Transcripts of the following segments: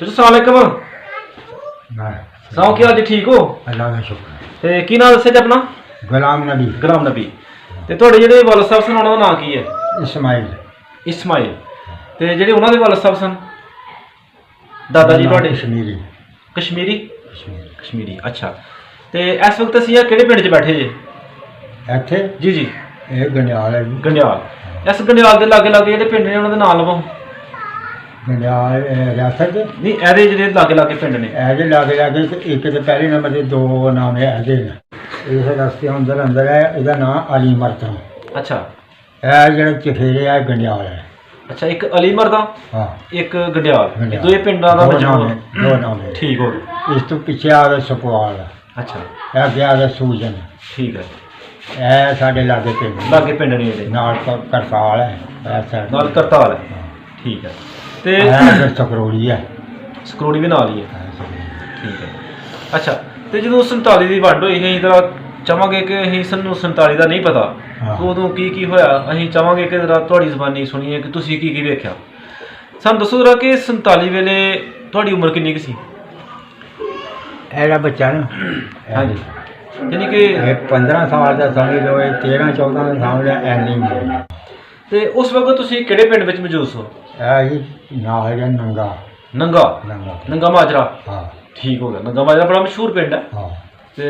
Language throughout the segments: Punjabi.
सुनाओ क्या जी ठीक हो? अल्लाह का शुक्र ते की नाम दस्सिया जी अपना? गुलाम नबी ते तुहाडे जेह्ड़े वालिद साहब सन उन्हां दा नाम की है? इस्माइल इस्माइल। ते जेह्ड़े उन्हां दे वालिद साहब सन दादा जी तुहाडे? कश्मीरी कश्मीरी कश्मीरी अच्छा। ते इस वक्त असीं केह्ड़े पिंड च बैठे जे? इत्थे जी जी ये गंडियाल है जी। गंडियाल। इस गंडियाल दे लागे लागे जेह्ड़े पिंड ने उन्हां दे नाम लवो। गंडियाल रियासत दे नहीं एह्दे जेह्ड़े लागे लागे पिंड ने ऐसे लागे लागे एक तो पहले नंबर से दो नाम है ऐसे इस रस्ते अंदर अंदर है इसका नाम अली मर्दा। अच्छा है जेह्ड़े चफेरे है गंडियाल है। अच्छा एक अली मर्दा हाँ एक गंडियाल दो पिंडा दा दो नाम है ठीक हो इस तो पीछे आ गए सुकवाल अच्छा अगे आ गए सूजन ठीक है ए साढ़े लागे पिंड लागे पिंड ने जेह्ड़े नाल करताल है नाल करताल है ठीक है ते सकरोड़ी है ਸਕਰੋੜੀ ਵੀ ਨਾਲ ਹੀ ਹੈ ਠੀਕ ਹੈ ਅੱਛਾ ਤੇ ਜਦੋਂ 47 ਦੀ ਵੰਡ ਹੋਈ ਅਸੀਂ ਜਰਾ ਚਾਹਾਂਗੇ ਕਿ ਅਸੀਂ ਸਾਨੂੰ 47 ਦਾ ਨਹੀਂ ਪਤਾ ਉਦੋਂ ਕੀ ਕੀ ਹੋਇਆ ਅਸੀਂ ਚਾਹਾਂਗੇ ਕਿ ਜਰਾ ਤੁਹਾਡੀ ਜ਼ੁਬਾਨੀ ਸੁਣੀਏ ਕਿ ਤੁਸੀਂ ਕੀ ਕੀ ਵੇਖਿਆ ਸਾਨੂੰ ਦੱਸੋ ਜਰਾ ਕਿ 47 ਵੇਲੇ ਤੁਹਾਡੀ ਉਮਰ ਕਿੰਨੀ ਕੁ ਸੀ ਇਹਦਾ ਬੱਚਾ ਨਾ ਹਾਂਜੀ ਯਾਨੀ ਕਿ 15 ਸਾਲ ਦਾ ਸਮਝ ਲਓ 13 14 ਦਾ ਸਮਝ ਲਿਆ ਐਨੀ ਉਮਰ ਤੇ ਉਸ ਵਕਤ ਤੁਸੀਂ ਕਿਹੜੇ ਪਿੰਡ ਵਿੱਚ ਮੌਜੂਦ ਹੋ ਇਹ ਜੀ ਨਾਲ ਹੈ ਨੰਗਾ ਨੰਗਾ ਨੰਗਾ ਨੰਗਾ ਮਾਜਰਾ ਹਾਂ ਠੀਕ ਹੋ ਗਿਆ ਨੰਗਾ ਮਾਜਰਾ ਬੜਾ ਮਸ਼ਹੂਰ ਪਿੰਡ ਹੈ ਹਾਂ ਤੇ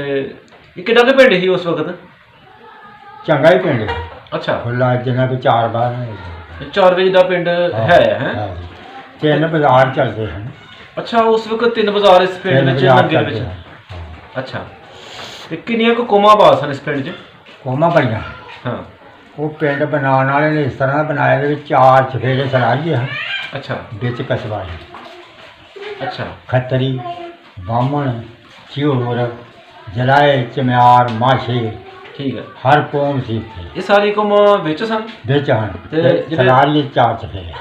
ਇਹ ਕਿਹੜਾ ਕੁ ਪਿੰਡ ਸੀ ਉਸ ਵਕਤ ਚੰਗਾ ਹੀ ਪਿੰਡ ਅੱਛਾ ਖੁੱਲਾ ਜਿੰਨਾ ਕਿ 4 ਬਾਰ 4 ਵਜੇ ਦਾ ਪਿੰਡ ਹੈ ਹੈ ਤਿੰਨ ਬਾਜ਼ਾਰ ਚੱਲਦੇ ਹਨ ਅੱਛਾ ਉਸ ਵਕਤ 3 ਬਾਜ਼ਾਰ ਇਸ ਪਿੰਡ ਵਿੱਚ ਨੰਗੇ ਦੇ ਵਿੱਚ ਅੱਛਾ ਤੇ ਕਿੰਨੀਆਂ ਕੁ ਕੋਮਾਂ ਬਾਸ ਹਨ ਇਸ ਪਿੰਡ 'ਚ ਕੋਮਾ ਬੜੀਆਂ ਹਾਂ ਉਹ ਪਿੰਡ ਬਣਾਉਣ ਵਾਲੇ ਨੇ ਇਸ ਤਰ੍ਹਾਂ ਬਣਾਇਆ ਦੇ ਵਿੱਚ 4 ਚਫੇਰੇ ਸਰਾਰੀਏ ਹਨ ਅੱਛਾ ਵਿੱਚ ਕਸਬਾ ਹੈ ਅੱਛਾ ਖੱਤਰੀ ਬਾਹਮਣ ਚਿਹੂਰ ਜਲਾਏ ਚਮਿਆਰ ਮਾਸ਼ੇ ਠੀਕ ਹੈ ਹਰ ਕੌਮ ਸੀ ਇੱਥੇ ਇਹ ਸਾਰੀ ਕੋਮਾਂ ਵਿੱਚ ਸਨ ਵਿੱਚ ਹਨ ਤੇ ਜਿਹੜੇ ਸਰਾਰੀਏ 4 ਚਫੇਰੇ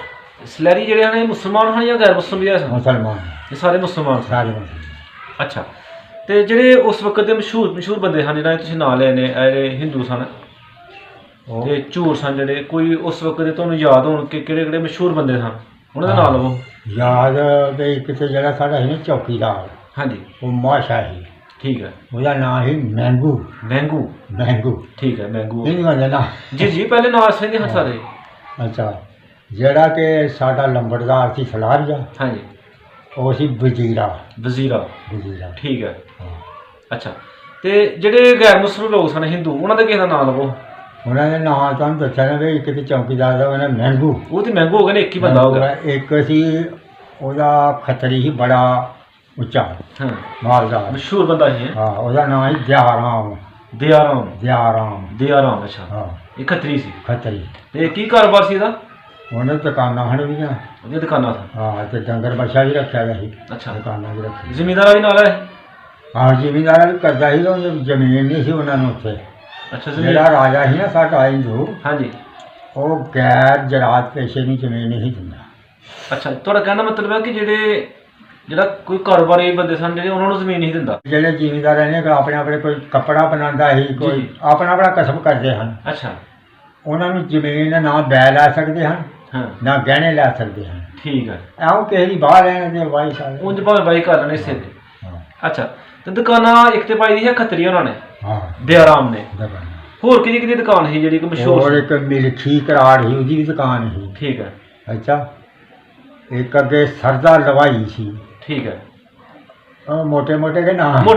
ਸਲੈਰੀ ਜਿਹੜੇ ਹਨ ਇਹ ਮੁਸਲਮਾਨ ਹਨ ਜਾਂ ਗੈਰ ਮੁਸਲਮ ਵੀ ਸਨ ਮੁਸਲਮਾਨ ਇਹ ਸਾਰੇ ਮੁਸਲਮਾਨ ਸਨ ਸਾਰੇ ਮੁਸਲਮਾਨ ਅੱਛਾ ਤੇ ਜਿਹੜੇ ਉਸ ਵਕਤ ਦੇ ਮਸ਼ਹੂਰ ਬੰਦੇ ਹਨ ਜਿਹਨਾਂ ਤੁਸੀਂ ਨਾਂ ਲਏ ਨੇ ਇਹ ਹਿੰਦੂ ਸਨ ਤੇ ਝੂਰ ਸਨ ਜਿਹੜੇ ਕੋਈ ਉਸ ਵਕਤ ਦੇ ਤੁਹਾਨੂੰ ਯਾਦ ਹੋਣ ਕਿ ਕਿਹੜੇ ਕਿਹੜੇ ਮਸ਼ਹੂਰ ਬੰਦੇ ਸਨ ਉਹਨਾਂ ਦਾ ਨਾਂ ਲਵੋ ਯਾਦ ਵੀ ਕਿਤੇ ਜਿਹੜਾ ਸਾਡਾ ਸੀ ਨਾ ਚੌਕੀਦਾਰ ਹਾਂਜੀ ਉਹ ਮਾਸ਼ਾ ਸੀ ਠੀਕ ਹੈ ਉਹਦਾ ਨਾਂ ਸੀ ਮਹਿੰਗੂ ਮਹਿੰਗੂ ਠੀਕ ਹੈ ਮਹਿੰਗੂ ਇਹ ਨਹੀਂ ਬੰਦਾ ਨਾ ਜੀ ਪਹਿਲੇ ਨਾਂ ਸਹੀ ਹਨ ਸਾਰੇ ਅੱਛਾ ਜਿਹੜਾ ਕਿ ਸਾਡਾ ਲੰਬੜਦਾਰ ਸੀ ਸਲਾਰੀਆ ਹਾਂਜੀ ਉਹ ਸੀ ਵਜ਼ੀਰਾ ਠੀਕ ਹੈ ਅੱਛਾ ਤੇ ਜਿਹੜੇ ਗੈਰ ਮੁਸਲਿਮ ਲੋਕ ਸਨ ਹਿੰਦੂ ਉਹਨਾਂ ਦਾ ਕਿਸੇ ਦਾ ਨਾਂ ਲਵੋ ਉਹਨਾਂ ਦੇ ਨਾਂ ਤੁਹਾਨੂੰ ਦੱਸਿਆ ਨਾ ਵੀ ਇੱਕ ਤੇ ਚੌਕੀਦਾਰ ਦਾ ਉਹਦਾ ਮਹਿੰਗੂ ਉਹ ਤੇ ਮਹਿੰਗੂ ਹੋ ਗਏ ਨੇ ਇੱਕ ਹੀ ਬੰਦਾ ਹੋ ਗਿਆ ਇੱਕ ਸੀ ਉਹਦਾ ਖੱਤਰੀ ਸੀ ਬੜਾ ਉੱਚਾ ਹਾਂ ਮਾਲਦਾਰ ਮਸ਼ਹੂਰ ਬੰਦਾ ਸੀ ਹਾਂ ਉਹਦਾ ਨਾਂ ਸੀ ਦਿਆਰਾਮ ਅੱਛਾ ਹਾਂ ਇਹ ਖੱਤਰੀ ਸੀ ਖੱਤਰੀ ਤੇ ਕੀ ਕਾਰੋਬਾਰ ਸੀ ਇਹਦਾ ਉਹਨੇ ਦੁਕਾਨਾਂ ਹਨ ਵੀ ਉਹਦੀਆਂ ਦੁਕਾਨਾਂ ਸਨ ਹਾਂ ਤੇ ਡੰਗਰ ਬੱਛਾ ਵੀ ਰੱਖਿਆ ਗਿਆ ਸੀ ਅੱਛਾ ਦੁਕਾਨਾਂ ਵੀ ਰੱਖੀ ਜ਼ਿਮੀਂਦਾਰ ਵੀ ਨਾਲ ਹੈ ਹਾਂ ਜ਼ਿਮੀਂਦਾਰ ਵੀ ਕਰਦਾ ਸੀ ਉਹ ਜ਼ਮੀਨ ਨਹੀਂ ਸੀ ਉਹਨਾਂ ਨੂੰ ਉੱਥੇ ਅੱਛਾ ਜਿਹੜਾ ਰਾਜਾ ਸੀ ਨਾ ਸਾਡਾ ਹਿੰਦੂ ਹਾਂਜੀ ਉਹ ਗੈਰ ਜ਼ਰਾਤ ਪੇਸ਼ੇ ਨੂੰ ਜ਼ਮੀਨ ਨਹੀਂ ਦਿੰਦਾ ਅੱਛਾ ਤੁਹਾਡਾ ਕਹਿਣ ਦਾ ਮਤਲਬ ਹੈ ਕਿ ਜਿਹੜਾ ਕੋਈ ਕਾਰੋਬਾਰੀ ਬੰਦੇ ਸਨ ਜਿਹੜੇ ਉਹਨਾਂ ਨੂੰ ਜ਼ਮੀਨ ਨਹੀਂ ਦਿੰਦਾ ਜਿਹੜੇ ਜ਼ਿਮੀਂਦਾਰ ਨੇ ਆਪਣੇ ਕੋਈ ਕੱਪੜਾ ਬਣਾਉਂਦਾ ਸੀ ਕੋਈ ਆਪਣਾ ਕਸਬ ਕਰਦੇ ਹਨ ਅੱਛਾ ਉਹਨਾਂ ਨੂੰ ਜ਼ਮੀਨ ਨਾ ਬੈ ਲੈ ਸਕਦੇ ਹਨ ਹਾਂ ਨਾ ਗਹਿਣੇ ਲੈ ਸਕਦੇ ਹਨ ਠੀਕ ਹੈ ਐਉਂ ਕਿਸੇ ਦੀ ਬਾਹਰ ਲੈਣ ਦੇ ਵਾਈ ਸਕਦੇ ਉਂਝ ਭਾਵੇਂ ਬਾਈ ਕਰ ਲੈਣੇ ਇਸੇ ਤੇ ਅੱਛਾ ਤੇ ਦੁਕਾਨਾਂ ਇੱਕ ਤੇ ਪਾਈ ਦੀ ਹੈ ਖੱਤਰੀ ਉਹਨਾਂ ਨੇ ਹਾਂ ਦਿਆਰਾਮ ਨੇ ਹੋਰ ਕਿਹਦੀ ਦੁਕਾਨ ਸੀ ਜਿਹੜੀ ਕਿ ਮਸ਼ਹੂਰ ਹੋਰ ਇੱਕ ਮਿਲਖੀ ਕਰਾੜ ਸੀ ਉਹਦੀ ਵੀ ਦੁਕਾਨ ਸੀ ਠੀਕ ਹੈ ਅੱਛਾ ਇੱਕ ਅੱਗੇ ਸਰਦਾ ਲਵਾਈ ਸੀ ਠੀਕ ਹੈ ਉਹ ਮੋਟੇ ਕੇ ਨਾਂ ਆਹੋ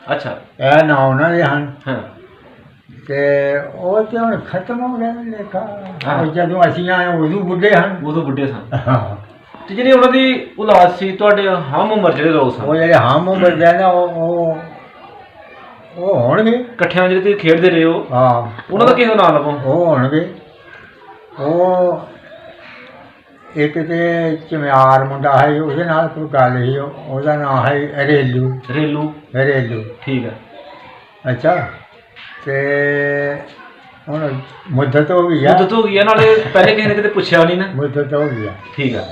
ਅੱਛਾ ਇਹ ਨਾਂ ਉਹਨਾਂ ਦੇ ਹਨ ਹਾਂ ਤੇ ਉਹ ਤੇ ਹੁਣ ਖਤਮ ਹੋ ਗਿਆ ਲੇਖਾ ਜਦੋਂ ਅਸੀਂ ਆਏ ਉਦੋਂ ਬੁੱਢੇ ਸਨ ਤੇ ਜਿਹੜੀ ਉਹਨਾਂ ਦੀ ਔਲਾਦ ਸੀ ਤੁਹਾਡੇ ਹਮ ਉਮਰ ਜਿਹੜੇ ਲੋਕ ਸਨ ਉਹ ਜਿਹੜੇ ਹਮ ਉਮਰ ਦੇ ਨਾ ਉਹ ਹੋਣਗੇ ਇਕੱਠਿਆਂ ਜਿਹੜੇ ਤੁਸੀਂ ਖੇਡਦੇ ਰਹੇ ਹੋ ਹਾਂ ਉਹਨਾਂ ਦਾ ਕਿਸੇ ਨਾਂ ਲਵੋ ਉਹ ਹੋਣਗੇ ਉਹ ਇੱਕ ਤੇ ਚਮਿਆਰ ਮੁੰਡਾ ਹੈ ਉਹਦੇ ਨਾਲ ਕੋਈ ਗੱਲ ਸੀ ਉਹਦਾ ਨਾਂ ਹੈ ਰੇਲੂ ਠੀਕ ਹੈ ਅੱਛਾ ਤੇ ਹੁਣ ਮੁੱਦਤ ਹੋ ਗਈ ਨਾਲੇ ਪਹਿਲੇ ਕਿਸੇ ਨੇ ਕਿਤੇ ਪੁੱਛਿਆ ਨਹੀਂ ਨਾ ਮੁੱਦਤ ਹੋ ਗਈ ਠੀਕ ਹੈ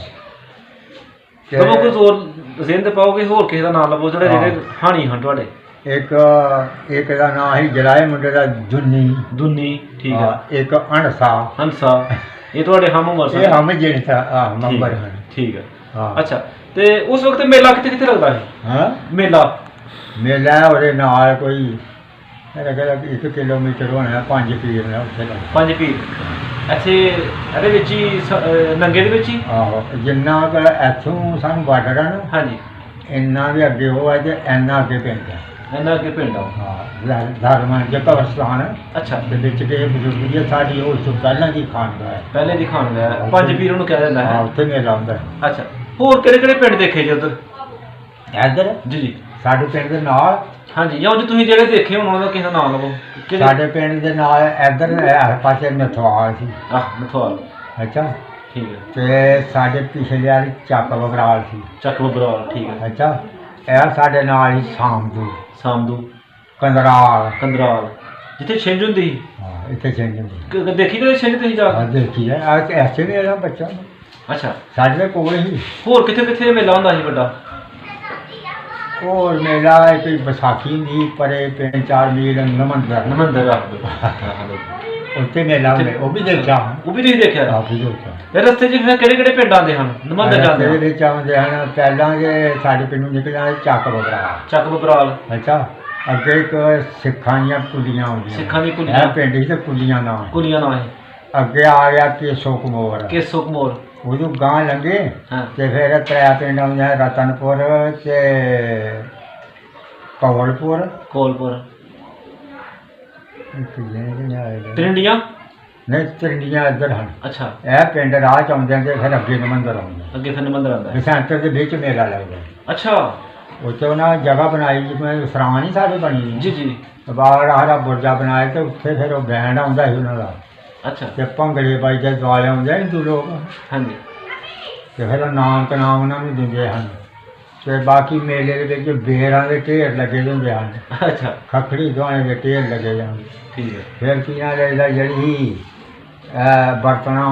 ਚਲੋ ਕੋਈ ਹੋਰ ਜ਼ਿੰਦ ਪਾਓਗੇ ਹੋਰ ਕਿਸੇ ਦਾ ਨਾਂ ਲਵੋ ਜਿਹੜੇ ਹਾਣੀ ਹਨ ਤੁਹਾਡੇ ਇੱਕ ਦਾ ਨਾਂ ਸੀ ਜਲਾਏ ਮੁੰਡੇ ਦਾ ਦੁੰਨੀ ਠੀਕ ਹੈ ਇੱਕ ਹੰਸਾ ਇਹ ਤੁਹਾਡੇ ਹਮ ਉਮਰ ਸਨ ਇਹ ਹਮ ਜਿਹੜੇ ਨੰਬਰ ਹਨ ਠੀਕ ਹੈ ਹਾਂ ਅੱਛਾ ਤੇ ਉਸ ਵਕਤ ਮੇਲਾ ਕਿੱਥੇ ਲੱਗਦਾ ਸੀ? ਹਾਂ ਮੇਲਾ ਮੇਲਾ ਉਹਦੇ ਨਾਲ ਕੋਈ ਮੇਰਾ ਖਿਆਲ 1 ਕਿਲੋਮੀਟਰ ਹੋਣਾ 5 ਪੀਰ ਨੇ ਉੱਥੇ ਲੱਗ ਪੰਜ ਪੀਰ ਇੱਥੇ ਇਹਦੇ ਵਿੱਚ ਹੀ ਨੰਗੇ ਦੇ ਵਿੱਚ ਹੀ? ਆਹੋ ਜਿੰਨਾ ਕੁ ਇੱਥੋਂ ਸਾਨੂੰ ਬਾਰਡਰ ਆ ਨਾ ਹਾਂਜੀ ਇੰਨਾ ਵੀ ਅੱਗੇ ਉਹ ਹੈ ਤੇ ਇੰਨਾ ਅੱਗੇ ਪਿੰਡ ਹੈ। ਇਹਨਾਂ ਅੱਗੇ ਪਿੰਡ ਆ? ਹਾਂ ਧਰਮਾਂ ਦੇ ਕਬਰਸਤਾਨ ਅੱਛਾ ਦੇ ਵਿੱਚ ਕੇ ਬਜ਼ੁਰਗ ਜੀ ਸਾਡੀ ਉਹ ਤੋਂ ਪਹਿਲਾਂ ਦੀ ਖਾਨਦਾਨ ਹੈ। ਪਹਿਲੇ ਦੀ ਖਾਣ ਗਿਆ ਪੰਜ ਪੀਰ ਉਹਨੂੰ ਕਹਿ ਦਿੰਦਾ ਹਾਂ ਹੈ। ਉੱਥੇ ਮੇਲਾ ਹੁੰਦਾ ਹੈ। ਅੱਛਾ ਹੋਰ ਕਿਹੜੇ ਕਿਹੜੇ ਪਿੰਡ ਦੇਖੇ ਜੀ ਉੱਧਰ? ਇੱਧਰ ਜੀ ਜੀ ਸਾਡੇ ਪਿੰਡ ਦੇ ਨਾਲ ਹਾਂਜੀ ਜਾਂ ਉਂਝ ਤੁਸੀਂ ਜਿਹੜੇ ਦੇਖੇ ਹੋਣ ਉਹਨਾਂ ਦਾ ਕਿਸੇ ਦਾ ਨਾਮ ਲਵੋ। ਸਾਡੇ ਪਿੰਡ ਦੇ ਨਾਲ ਇੱਧਰ ਹਰ ਪਾਸੇ ਨਥਵਾਲ ਸੀ। ਮਥਵਾਲ। ਅੱਛਾ ਠੀਕ ਹੈ। ਤੇ ਸਾਡੇ ਪਿਛਲੇ ਵਾਲੀ ਚੱਕ ਬਗਰਾਲ ਸੀ। ਚੱਕ ਬਬਰਾਲ। ਠੀਕ ਹੈ। ਅੱਛਾ ਇਹ ਸਾਡੇ ਨਾਲ ਹੀ ਸਾਮਦੂ ਸਾਮਦੂ ਕੰਦਰਾਲ ਕੰਦਰਾਲ ਜਿੱਥੇ ਛਿੰਝ ਹੁੰਦੀ ਸੀ। ਹਾਂ ਇੱਥੇ ਚੰਗੀ ਦੇਖੀ ਤੇ ਛਿੰਝ ਤੁਸੀਂ ਜਾ ਕੇ? ਦੇਖੀ ਹੈ ਐਸੇ ਵੀ ਇਹਦਾ ਬੱਚਾ ਅੱਛਾ ਸਾਡੇ ਦੇ ਕੋਲ ਹੀ ਹੋਰ ਕਿੱਥੇ ਕਿੱਥੇ ਮੇਲਾ ਹੁੰਦਾ ਸੀ ਵੱਡਾ? ਹੋਰ ਮੇਲਾ ਕੋਈ ਵਿਸਾਖੀ ਹੁੰਦੀ ਪਰੇ 3-4 ਮੀਲ ਨਮੰਦਰ ਨਮੰਦਰ ਆ ਉੱਥੇ ਮੇਲਾ ਹੁੰਦਾ ਉਹ ਵੀ ਦੇਖਿਆ। ਉਹ ਵੀ ਤੁਸੀਂ ਦੇਖਿਆ? ਆਹ ਵੀ ਦੇਖਿਆ। ਇਹ ਰਸਤੇ 'ਚ ਫਿਰ ਕਿਹੜੇ ਕਿਹੜੇ ਪਿੰਡ ਆਉਂਦੇ ਹਨ ਨਮੰਦਰ ਜਾਂਦੇ ਇਹਦੇ ਹਨ? ਵਿੱਚ ਆਉਂਦੇ ਹਨ ਪਹਿਲਾਂ ਜੇ ਸਾਡੇ ਪਿੰਡੋਂ ਨਿਕਲਿਆ ਚੱਕ ਬਗਰਾਲ। ਚੱਕ ਬਬਰਾਲ। ਅੱਛਾ ਅੱਗੇ ਇੱਕ ਸਿੱਖਾਂ ਦੀਆਂ ਕੁਲੀਆਂ ਆਉਂਦੀਆਂ। ਸਿੱਖਾਂ ਦੀ ਕੁਲੀਆਂ। ਇਹ ਪਿੰਡ ਸੀ ਤੇ ਕੁਲੀਆਂ ਨਾਲ ਕੁਲੀਆਂ ਨਾਲ ਹੈ। ਅੱਗੇ ਆ ਗਿਆ ਕੇਸੋ ਕਮੋਰ। ਕੇਸੋ ਕਮੋਰ। ਉਦੋਂ ਗਾਂ ਲੰਘੇ ਹਾਂ ਤੇ ਫਿਰ ਤਰੇ ਪਿੰਡ ਆਉਂਦੇ ਆ ਰਤਨਪੁਰ ਤੇ ਕੌਲਪੁਰ ਕੋਲਪੁਰ। ਨਹੀਂ ਤਰਿੰਡੀਆਂ। ਤਰਿੰਡੀਆਂ ਇੱਧਰ ਹਨ। ਅੱਛਾ ਇਹ ਪਿੰਡ ਰਾਹ ਚ ਆਉਂਦੇ ਤੇ ਫਿਰ ਅੱਗੇ ਨਮੰਦਰ ਆਉਂਦੇ ਅੱਗੇ ਫਿਰ ਨਮੰਦਰ ਆਉਂਦਾ ਹੈ। ਬਸੰਤਰ ਦੇ ਵਿੱਚ ਮੇਲਾ ਲੱਗਦਾ। ਅੱਛਾ ਉੱਥੇ ਉਹਨਾਂ ਜਗ੍ਹਾ ਬਣਾਈ ਜਿਵੇਂ ਸਰਾਂ ਨਹੀਂ ਸਾਡੇ ਬਣੀ ਜੀ ਜੀ। ਬਾਹਰ ਆਹਰਾ ਬੁਰਜਾ ਬਣਾਇਆ ਤੇ ਉੱਥੇ ਫਿਰ ਉਹ ਬੈਂਡ ਆਉਂਦਾ ਸੀ ਉਹਨਾਂ ਦਾ ਅੱਛਾ ਤੇ ਭੰਗੜੇ ਬਾਈਦੇ ਦੁਆਲੇ ਆਉਂਦੇ ਹਿੰਦੂ ਲੋਕ ਹਾਂਜੀ ਤੇ ਫਿਰ ਉਹ ਨਾਮ ਤਨਾਮ ਉਹਨਾਂ ਨੂੰ ਦਿੰਦੇ ਹਨ। ਤੇ ਬਾਕੀ ਮੇਲੇ ਦੇ ਵਿੱਚ ਬੇਰਾਂ ਦੇ ਢੇਰ ਲੱਗੇ ਹੁੰਦੇ ਹਨ। ਅੱਛਾ ਖੱਖੜੀ ਦੁਆਣੇ ਦੇ ਢੇਰ ਲੱਗੇ ਜਾਂਦੇ। ਠੀਕ ਹੈ। ਫਿਰ ਕੀ ਨਾਲ ਇਹਦਾ ਜਿਹੜੀ ਬਰਤਨਾਂ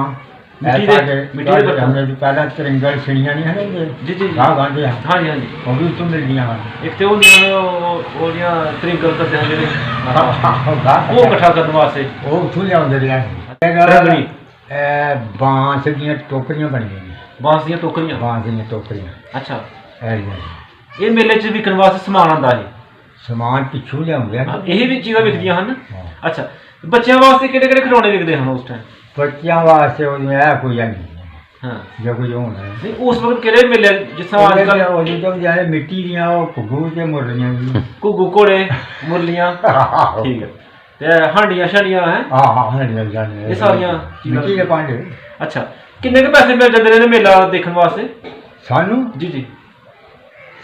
ਮਿੱਟੀ ਦੇ ਬਰਤਨ। ਪਹਿਲਾਂ ਤਰਿੰਗਲ ਛਿੜੀਆਂ ਨਹੀਂ ਹਨ ਜੀ ਜੀ ਗਾਹ ਗਾਂਦੇ ਹਨ ਹਾਂਜੀ ਹਾਂਜੀ। ਉਹ ਵੀ ਉੱਥੋਂ ਮਿਲਦੀਆਂ ਹਨ। ਇੱਕ ਤੇ ਉਹਦੀਆਂ ਤਰੀਕਲ ਕਰਦੇ ਹਨ ਜਿਹੜੇ ਉਹ ਉਹ ਇਕੱਠਾ ਕਰਨ ਵਾਸਤੇ ਉਹ ਉੱਥੋਂ ਲਿਆਉਂਦੇ ਰਹੇ। ਰੰਗਣੀ। ਬਾਂਸ ਦੀਆਂ ਟੋਕਰੀਆਂ ਬਣੀਆਂ ਨੇ। ਬਾਂਸ ਦੀਆਂ ਟੋਕਰੀਆਂ। ਬਾਂਸ ਦੀਆਂ ਟੋਕਰੀਆਂ ਅੱਛਾ ਇਹ ਜਿਹੀਆਂ। ਇਹ ਮੇਲੇ 'ਚ ਵਿਕਣ ਵਾਸਤੇ ਸਮਾਨ ਆਉਂਦਾ ਹੈ? ਸਮਾਨ ਪਿੱਛੋਂ ਲਿਆਉਂਦੇ ਹਨ। ਇਹ ਵੀ ਚੀਜ਼ਾਂ ਵਿਕਦੀਆਂ ਹਨ? ਹਾਂ। ਅੱਛਾ ਬੱਚਿਆਂ ਵਾਸਤੇ ਕਿਹੜੇ ਕਿਹੜੇ ਖਿਡੌਣੇ ਵਿਕਦੇ ਹਨ ਉਸ ਟਾਈਮ? ਬੱਚਿਆਂ ਵਾਸਤੇ ਉਹ ਇਹ ਕੋਈ ਨਹੀਂ ਹਾਂ ਜੋ ਕੁਝ ਹੋਣਾ ਹੈ। ਨਹੀਂ ਉਸ ਵਕਤ ਕਿਹੜੇ ਮੇਲੇ ਜਿਸ ਤਰ੍ਹਾਂ ਅੱਜ ਕੱਲ੍ਹ ਉਹਦੀ ਤਾਂ ਜਿਹੜੇ ਮਿੱਟੀ ਦੀਆਂ ਉਹ ਘੁੱਗੂ ਤੇ ਮੁਰਲੀਆਂ ਜੀ। ਘੁੱਗੂ ਘੋੜੇ ਮੁਰਲੀਆਂ। ਠੀਕ ਹੈ। ਤੇ ਹਾਂਡੀਆਂ ਛਾਂਡੀਆਂ ਹੈ? ਹਾਂ ਮਿਲ ਜਾਂਦੇ ਇਹ ਸਾਰੀਆਂ ਚੀਜ਼ਾਂ। ਮਿੱਟੀ ਦੇ ਭਾਂਡੇ। ਅੱਛਾ ਕਿੰਨੇ ਕੁ ਪੈਸੇ ਮਿਲ ਜਾਂਦੇ ਨੇ ਮੇਲਾ ਦੇਖਣ ਵਾਸਤੇ? ਸਾਨੂੰ ਜੀ ਜੀ।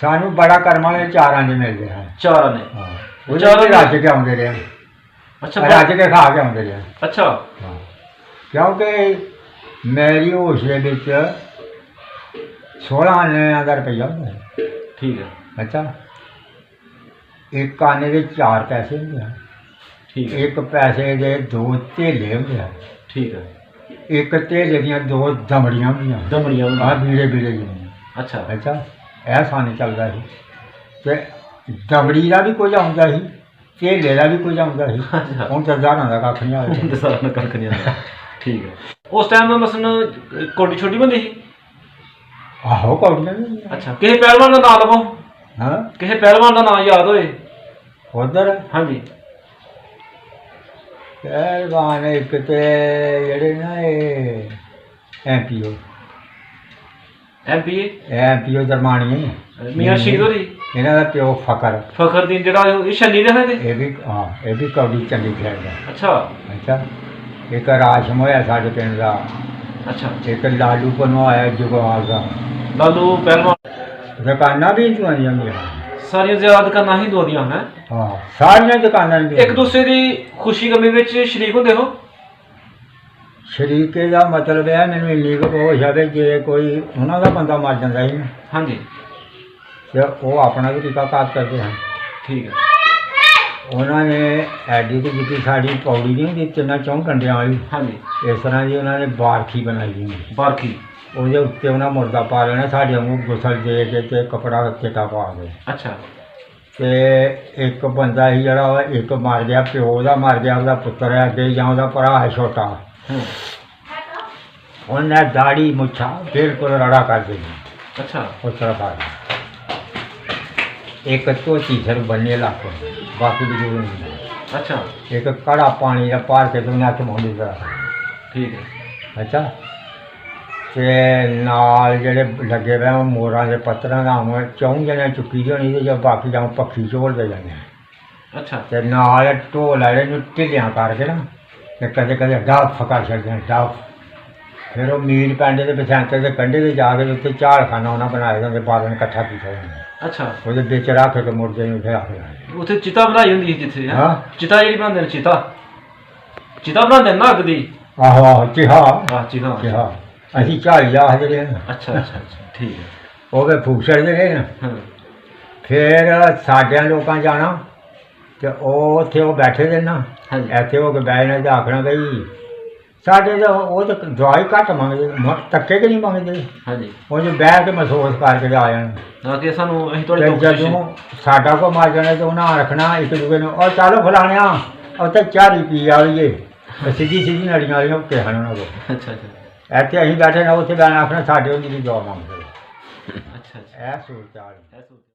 ਸਾਨੂੰ ਬੜਾ ਕਰਮਾਂ ਦੇ ਚਾਰਾਂ ਦੇ ਮਿਲਦੇ ਹਨ। ਚਾਰਾਂ ਨੇ? ਹਾਂ ਉਹ ਚਾਰਾਂ ਰੱਜ ਕੇ ਆਉਂਦੇ ਰਹੇ। ਅੱਛਾ ਰੱਜ ਕੇ ਖਾ ਕੇ ਆਉਂਦੇ ਰਹੇ। ਅੱਛਾ ਹਾਂ ਕਿਉਂਕਿ ਮੇਰੀ ਹੋਸ਼ ਦੇ ਵਿੱਚ 16 ਆਨਿਆਂ ਦਾ ਰੁਪਈਆ ਹੁੰਦਾ ਹੈ। ਠੀਕ ਹੈ। ਅੱਛਾ ਇੱਕ ਆਨੇ ਦੇ 4 ਪੈਸੇ ਹੁੰਦੇ ਹਨ। ਠੀਕ ਹੈ। ਇੱਕ ਪੈਸੇ ਦੇ 2 ਧੇਲੇ ਹੁੰਦੇ ਹਨ। ਠੀਕ ਹੈ। ਇੱਕ ਧੇਲੇ ਦੀਆਂ 2 ਦਮੜੀਆਂ ਹੁੰਦੀਆਂ। ਦਮੜੀਆਂ ਆਹ ਬੀੜੇ ਬੀੜੇ ਜਿਹੀਆਂ। ਅੱਛਾ ਅੱਛਾ ਇਹ ਸਾਨੂੰ ਚੱਲਦਾ ਸੀ ਤੇ ਦਮੜੀ ਦਾ ਵੀ ਕੁਝ ਆਉਂਦਾ ਸੀ ਧੇਲੇ ਦਾ ਵੀ ਕੁਝ ਆਉਂਦਾ ਸੀ। ਅੱਛਾ ਹੁਣ ਤਾਂ ਜ਼ਾਰਾਂ ਦਾ ਕੱਖ ਨਹੀਂ ਆਇਆ। ਤੇ ਸਾਰਾ ਕੱਖ ਨਹੀਂ ਆਉਂਦਾ। ਠੀਕ ਹੈ। ਉਸ ਟਾਈਮ ਮਸਲਨ ਕੋਟੀ ਛੋਟੀ ਬੰਦੀ ਸੀ? ਆਹੋ ਕੌੜੀਆਂ ਵੀ। ਅੱਛਾ ਕਿਸੇ ਪਹਿਲਵਾਨ ਦਾ ਨਾਂ ਲਵੋ। ਹਾਂ ਕਿਸੇ ਪਹਿਲਵਾਨ ਦਾ ਨਾਂ ਯਾਦ ਹੋਏ? ਉਧਰ ਹਾਂਜੀ ਪਹਿਲਵਾਨ ਇੱਕ ਤੇ ਜਿਹੜੇ ਨਾ ਇਹ ਐਮਪੀਓ ਐਮਪੀਏ ਦਰਮਾਣੀ ਮੀਆਂ ਸ਼ਹੀਦ ਹੋਰੀ। ਇਹਨਾਂ ਦਾ ਪਿਓ ਫਖਰਦੀਨ ਜਿਹੜਾ ਇਹ ਛੰਨੀ ਦੇ ਹੈ ਤੇ? ਇਹ ਵੀ ਕੌਡੀ ਚੰਗੀ ਖੇਡਦਾ। ਅੱਛਾ ਅੱਛਾ ਇੱਕ ਰਾਸ਼ਮ ਹੋਇਆ ਸਾਡੇ ਪਿੰਡ ਦਾ। ਅੱਛਾ ਇੱਕ ਲਾਲੂ ਪਨੋ ਆਇਆ ਜੁਗਵਾਲ ਦਾ। ਲਾਲੂ ਪਹਿਲਵਾਨ। ਦੁਕਾਨਾਂ ਵੀ ਹੁੰਦੀਆਂ ਹੁੰਦੀਆਂ। ਸਾਰੀਆਂ ਜ਼ਿਆਦਾ ਦੁਕਾਨਾਂ ਹੀ ਦੀਆਂ ਹੈ? ਹਾਂ ਸਾਰੀਆਂ ਦੁਕਾਨਾਂ ਇੱਕ ਦੂਸਰੇ ਦੀ ਖੁਸ਼ੀ ਗਮੀ ਵਿੱਚ ਸ਼ਰੀਕ ਹੁੰਦੇ ਹੋ? ਸ਼ਰੀਕੇ ਦਾ ਮਤਲਬ ਹੈ ਮੈਨੂੰ ਇੰਨੀ ਕੁ ਹੋਸ਼ ਆ ਵੀ ਜੇ ਕੋਈ ਉਹਨਾਂ ਦਾ ਬੰਦਾ ਮਰ ਜਾਂਦਾ ਸੀ ਹਾਂਜੀ ਤੇ ਉਹ ਆਪਣਾ ਵੀ ਟੀਕਾਕਾਰ ਕਰਦੇ ਹਨ। ਠੀਕ ਹੈ। ਉਹਨਾਂ ਨੇ ਐਡੀ ਤੇ ਜਿੱਤੀ ਸਾਡੀ ਪੌੜੀ ਨਹੀਂ ਹੁੰਦੀ 3-4 ਕੰਡਿਆਂ ਵਾਲੀ। ਹਾਂਜੀ ਇਸ ਤਰ੍ਹਾਂ ਦੀ ਉਹਨਾਂ ਨੇ ਬਾਰਖੀ ਬਣਾਈ ਹੁੰਦੀ। ਬਾਰਖੀ। ਉਹਦੇ ਉੱਤੇ ਉਹਨਾਂ ਮੁਰਦਾ ਪਾ ਲੈਣਾ ਸਾਡੇ ਵਾਂਗੂ ਗੁਸਲ ਦੇ ਕੇ ਤੇ ਕੱਪੜਾ ਚਿੱਟਾ ਪਾ ਕੇ। ਅੱਛਾ ਤੇ ਇੱਕ ਬੰਦਾ ਸੀ ਜਿਹੜਾ ਇੱਕ ਮਰ ਗਿਆ ਪਿਓ ਦਾ ਮਰ ਗਿਆ ਉਹਦਾ ਪੁੱਤਰ ਹੈ ਅੱਗੇ ਜਾਂ ਉਹਦਾ ਭਰਾ ਹੈ ਛੋਟਾ। ਉਹਨੇ ਦਾੜੀ ਮੁੱਛਾਂ ਬਿਲਕੁਲ ਰੜਾ ਕਰ ਦਿੱਤੀ। ਅੱਛਾ ਉਸ ਤਰ੍ਹਾਂ ਬਾਅਦ ਇੱਕ ਧੋਤੀ ਸਿਰ ਬੰਨੇ ਲੱਗ ਬਾਕੀ ਦੀ ਜ਼ਰੂਰ ਨਹੀਂ ਅੱਛਾ ਇੱਕ ਕੜਾ ਪਾਣੀ ਦਾ ਪਾਰ ਕੇ ਦੁਨੀਆ ਚ ਮੋੜੀ ਦਾ ਠੀਕ ਹੈ ਅੱਛਾ ਤੇ ਨਾਲ ਜਿਹੜੇ ਲੱਗੇ ਪਏ ਉਹ ਮੋਰਾਂ ਦੇ ਪੱਤਰਾਂ ਦਾ ਹੁਣ ਚੌਂ ਜਣੇ ਚੁੱਕੀ ਦੀ ਹੋਣੀ ਤੇ ਜਾਂ ਬਾਕੀ ਜਾਂ ਪੱਖੀ ਝੋਲਦੇ ਜਾਂਦੇ ਅੱਛਾ ਤੇ ਨਾਲ ਢੋਲ ਵਾਲੇ ਨੂੰ ਢਿੱਲਿਆਂ ਕਰਕੇ ਨਾ ਤੇ ਕਦੇ ਕਦੇ ਡਾਫ ਫਕਾ ਛੱਡਦੇ ਡਾਫ ਫਿਰ ਉਹ ਮੀਲ ਪੈਂਦੇ ਦੇ ਬਸੰਤੇ ਦੇ ਕੰਢੇ ਤੇ ਜਾ ਕੇ ਉੱਥੇ ਝਾੜਖਾਨਾ ਉਹਨਾਂ ਬਣਾਏ ਜਾਂਦੇ ਬਾਦਲ ਇਕੱਠਾ ਕੀਤਾ ਜਾਂਦਾ ਅੱਛਾ ਉਹਦੇ ਵਿੱਚ ਰੱਖ ਕੇ ਮੁਰਦੇ ਨੂੰ ਫਿਰ ਆਖਦੇ ਉੱਥੇ ਚਿਤਾ ਬਣਾਈ ਹੁੰਦੀ ਸੀ ਜਿੱਥੇ ਹਾਂ ਚਿਤਾ ਜਿਹੜੀ ਬਣਾਉਂਦੇ ਨੇ ਚਿਤਾ ਬਣਾਉਂਦੇ ਨੇ ਨਾ ਅੱਗ ਦੀ ਆਹੋ ਆਹੋ ਚਿਹਾ ਚਿਤਾ ਚਿਹਾ ਅਸੀਂ ਝਾੜੀ ਆਖਦੇ ਰਹੇ ਨਾ ਅੱਛਾ ਅੱਛਾ ਅੱਛਾ ਠੀਕ ਹੈ ਉਹ ਫਿਰ ਫੂਕ ਛੱਡਦੇ ਰਹੇ ਨਾ ਹਾਂ ਫਿਰ ਸਾਡਿਆਂ ਲੋਕਾਂ ਜਾਣਾ ਤੇ ਉਹ ਉੱਥੇ ਉਹ ਬੈਠੇ ਦੇ ਨਾ ਹਾਂਜੀ ਇੱਥੇ ਹੋ ਕੇ ਬਹਿ ਜਾਣਾ ਤੇ ਆਖਣਾ ਬਈ ਸਾਡੇ ਤਾਂ ਉਹ ਤਾਂ ਦਵਾਈ ਘੱਟ ਮੰਗਦੇ ਧੱਕੇ ਕਿ ਨਹੀਂ ਮੰਗਦੇ ਹਾਂਜੀ ਉਹ ਜੇ ਬਹਿ ਕੇ ਮਹਿਸੂਸ ਕਰਕੇ ਆ ਜਾਣ ਨਾ ਕਿ ਸਾਨੂੰ ਅਸੀਂ ਤੇ ਤੁਹਾਡੇ ਤੋਂ ਜਦੋਂ ਸਾਡਾ ਕੋ ਮਾਰ ਜਾਣਾ ਤੇ ਉਹਨਾਂ ਰੱਖਣਾ ਇੱਕ ਦੂਜੇ ਨੂੰ ਉਹ ਚੱਲ ਫਲਾਣਿਆ ਉੱਥੇ ਚਾਰੀ ਪੀ ਵਾਲੀਏ ਸਿੱਧੀ ਸਿੱਧੀ ਨੜੀਆਂ ਵਾਲੀਆਂ ਉੱਤੇ ਹਨ ਉਹਨਾਂ ਕੋਲ ਅੱਛਾ ਅੱਛਾ ਇੱਥੇ ਅਸੀਂ ਬੈਠੇ ਨਾ ਉੱਥੇ ਬਹਿਣਾ ਆਖਣਾ ਸਾਡੇ ਉਹਦੀ ਵੀ ਦੁਆ ਮੰਗਦੇ ਅੱਛਾ ਅੱਛਾ ਇਹ ਸੂਰਤ ਆ ਇਹ ਸੋਚ